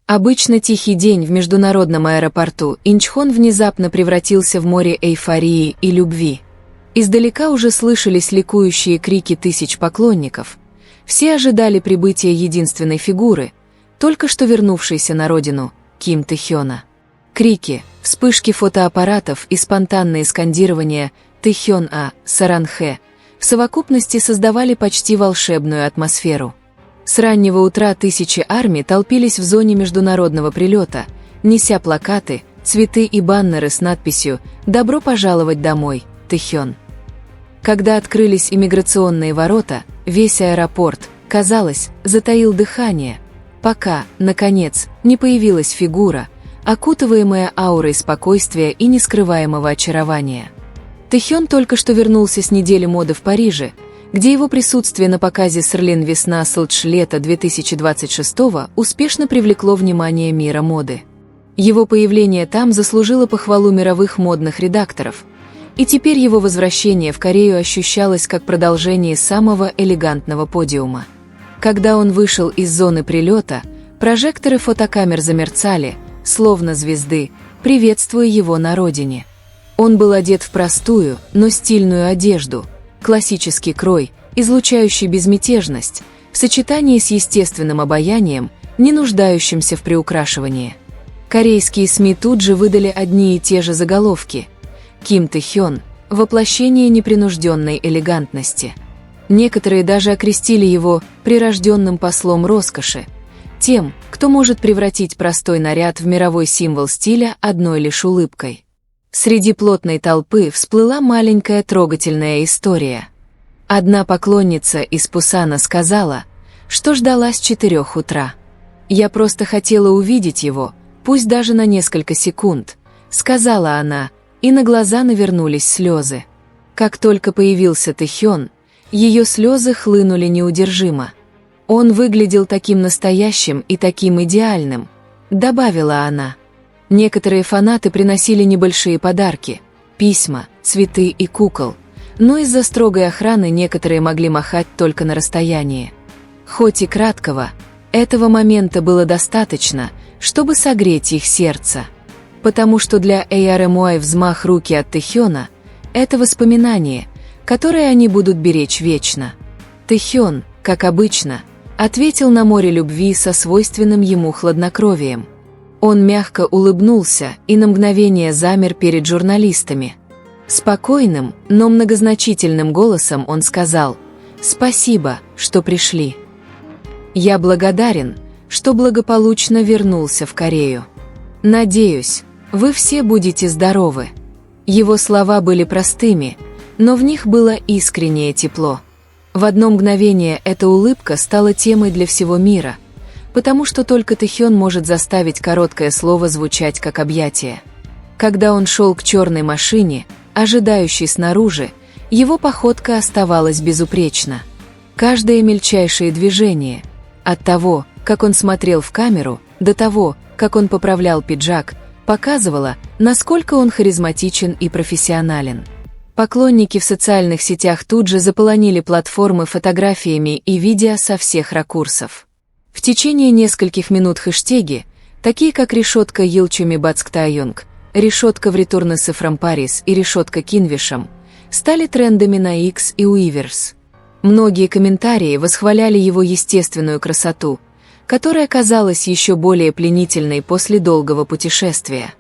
Обычно тихий день в международном аэропорту Инчхон внезапно превратился в море эйфории и любви. Издалека уже слышались ликующие крики тысяч поклонников. Все ожидали прибытия единственной фигуры, только что вернувшейся на родину, Ким Тэ-хёна. Крики, вспышки фотоаппаратов и спонтанные скандирования «Тэ-хён-а», «Саран-хэ» в совокупности создавали почти волшебную атмосферу. С раннего утра тысячи армий толпились в зоне международного прилета, неся плакаты, цветы и баннеры с надписью «Добро пожаловать домой, Тэ-хён». Когда открылись иммиграционные ворота, весь аэропорт, казалось, затаил дыхание, пока, наконец, не появилась фигура, окутываемая аурой спокойствия и нескрываемого очарования. Тэ-хён только что вернулся с недели моды в Париже, где его присутствие на показе «Срлин весна Сылдж лето 2026» успешно привлекло внимание мира моды. Его появление там заслужило похвалу мировых модных редакторов, и теперь его возвращение в Корею ощущалось как продолжение самого элегантного подиума. Когда он вышел из зоны прилета, прожекторы фотокамер замерцали, словно звезды, приветствуя его на родине. Он был одет в простую, но стильную одежду, классический крой, излучающий безмятежность, в сочетании с естественным обаянием, не нуждающимся в приукрашивании. Корейские СМИ тут же выдали одни и те же заголовки: «Ким Тэ-хён – воплощение непринужденной элегантности». Некоторые даже окрестили его прирожденным послом роскоши, тем, кто может превратить простой наряд в мировой символ стиля одной лишь улыбкой. Среди плотной толпы всплыла маленькая трогательная история. Одна поклонница из Пусана сказала, что ждала с 4 утра. «Я просто хотела увидеть его, пусть даже на несколько секунд», — сказала она, и на глаза навернулись слезы. Как только появился Тэ-хён, ее слезы хлынули неудержимо. «Он выглядел таким настоящим и таким идеальным», — добавила она. Некоторые фанаты приносили небольшие подарки, письма, цветы и кукол, но из-за строгой охраны некоторые могли махать только на расстоянии. Хоть и краткого, этого момента было достаточно, чтобы согреть их сердце. Потому что для ARMY взмах руки от Тэ-хёна – это воспоминание, которое они будут беречь вечно. Тэ-хён, как обычно, ответил на море любви со свойственным ему хладнокровием. Он мягко улыбнулся и на мгновение замер перед журналистами. Спокойным, но многозначительным голосом он сказал: «Спасибо, что пришли. Я благодарен, что благополучно вернулся в Корею. Надеюсь, вы все будете здоровы». Его слова были простыми, но в них было искреннее тепло. В одно мгновение эта улыбка стала темой для всего мира, потому что только Тэ-хён может заставить короткое слово звучать как объятие. Когда он шел к черной машине, ожидающей снаружи, его походка оставалась безупречна. Каждое мельчайшее движение, от того, как он смотрел в камеру, до того, как он поправлял пиджак, показывало, насколько он харизматичен и профессионален. Поклонники в социальных сетях тут же заполонили платформы фотографиями и видео со всех ракурсов. В течение нескольких минут хэштеги, такие как решетка Йилчуми Бацктайонг, решетка в Ретурнесе From Paris и решетка Кинвишем, стали трендами на X и Уиверс. Многие комментарии восхваляли его естественную красоту, которая казалась еще более пленительной после долгого путешествия.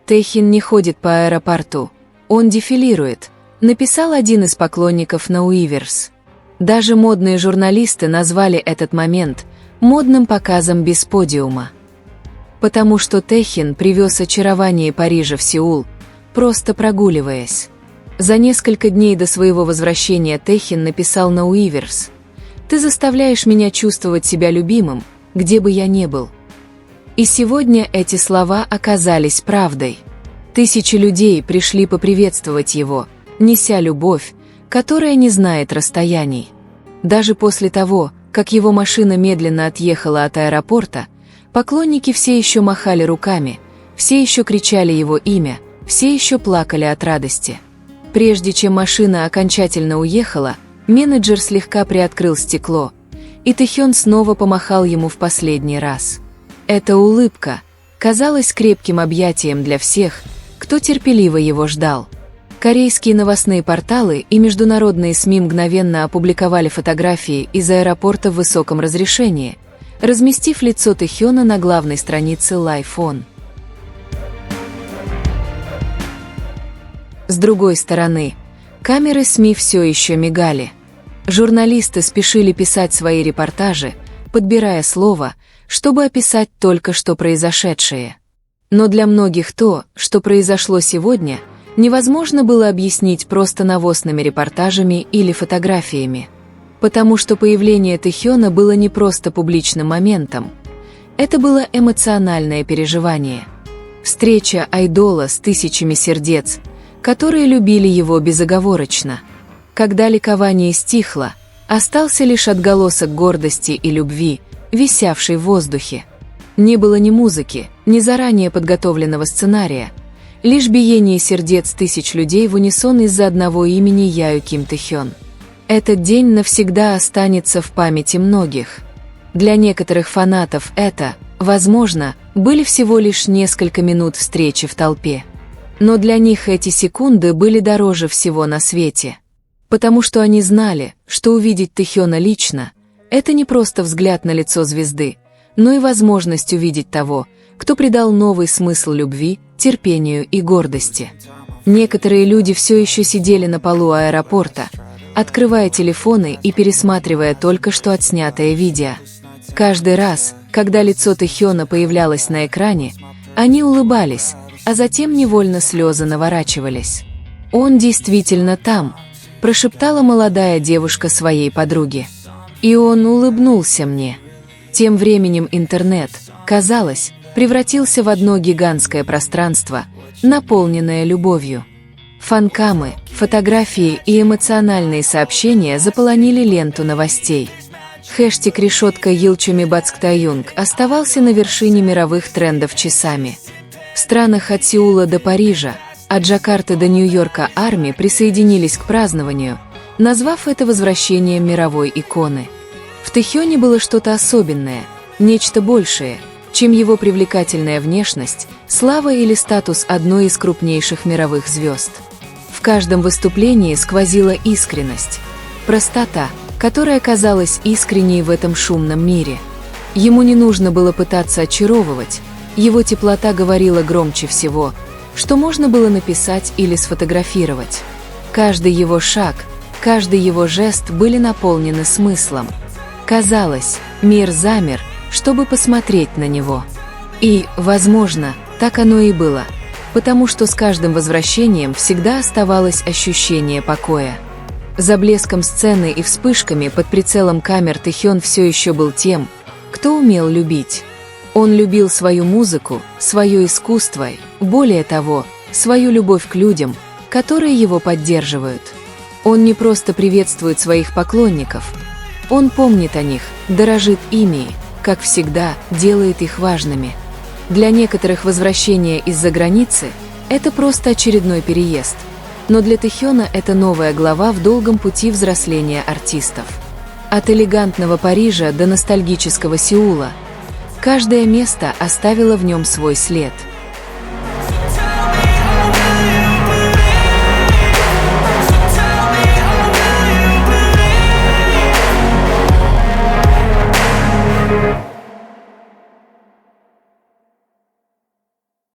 «Тэ-хён не ходит по аэропорту, он дефилирует», написал один из поклонников на Уиверс. Даже модные журналисты назвали этот момент модным показом без подиума. Потому что Тэ-хён привез очарование Парижа в Сеул, просто прогуливаясь. За несколько дней до своего возвращения Тэ-хён написал на Уиверс: «Ты заставляешь меня чувствовать себя любимым, где бы я ни был». И сегодня эти слова оказались правдой. Тысячи людей пришли поприветствовать его, неся любовь, которая не знает расстояний. Даже после того, как его машина медленно отъехала от аэропорта, поклонники все еще махали руками, все еще кричали его имя, все еще плакали от радости. Прежде чем машина окончательно уехала, менеджер слегка приоткрыл стекло, и Тэ-хён снова помахал ему в последний раз. Эта улыбка казалась крепким объятием для всех, кто терпеливо его ждал. Корейские новостные порталы и международные СМИ мгновенно опубликовали фотографии из аэропорта в высоком разрешении, разместив лицо Тэхёна на главной странице LifeOn. С другой стороны, камеры СМИ все еще мигали. Журналисты спешили писать свои репортажи, подбирая слово, чтобы описать только что произошедшее. Но для многих то, что произошло сегодня, невозможно было объяснить просто навозными репортажами или фотографиями. Потому что появление Тэхёна было не просто публичным моментом. Это было эмоциональное переживание. Встреча айдола с тысячами сердец, которые любили его безоговорочно. Когда ликование стихло, остался лишь отголосок гордости и любви, висявший в воздухе. Не было ни музыки, ни заранее подготовленного сценария, лишь биение сердец тысяч людей в унисон из-за одного имени Яю Ким Тэхён. Этот день навсегда останется в памяти многих. Для некоторых фанатов это, возможно, были всего лишь несколько минут встречи в толпе. Но для них эти секунды были дороже всего на свете. Потому что они знали, что увидеть Тэхёна лично – это не просто взгляд на лицо звезды, но и возможность увидеть того, кто придал новый смысл любви, терпению и гордости. Некоторые люди все еще сидели на полу аэропорта, открывая телефоны и пересматривая только что отснятое видео. Каждый раз, когда лицо Тэхёна появлялось на экране, они улыбались, а затем невольно слезы наворачивались. «Он действительно там», – прошептала молодая девушка своей подруге. «И он улыбнулся мне». Тем временем интернет, казалось, превратился в одно гигантское пространство, наполненное любовью. Фанкамы, фотографии и эмоциональные сообщения заполонили ленту новостей. Хэштег «Решетка Йилчуми Бацктаюнг» оставался на вершине мировых трендов часами. В странах от Сеула до Парижа, от Джакарты до Нью-Йорка армии присоединились к празднованию, назвав это возвращением мировой иконы. В Тэхёне было что-то особенное, нечто большее, чем его привлекательная внешность, слава или статус одной из крупнейших мировых звезд. В каждом выступлении сквозила искренность, простота, которая казалась искренней в этом шумном мире. Ему не нужно было пытаться очаровывать, его теплота говорила громче всего, что можно было написать или сфотографировать. Каждый его шаг, каждый его жест были наполнены смыслом. Казалось, мир замер, чтобы посмотреть на него. И, возможно, так оно и было, потому что с каждым возвращением всегда оставалось ощущение покоя. За блеском сцены и вспышками под прицелом камер Тэхён все еще был тем, кто умел любить. Он любил свою музыку, свое искусство, более того, свою любовь к людям, которые его поддерживают. Он не просто приветствует своих поклонников, он помнит о них, дорожит ими, как всегда, делает их важными. Для некоторых возвращение из-за границы – это просто очередной переезд, но для Тэхёна это новая глава в долгом пути взросления артистов. От элегантного Парижа до ностальгического Сеула – каждое место оставило в нем свой след.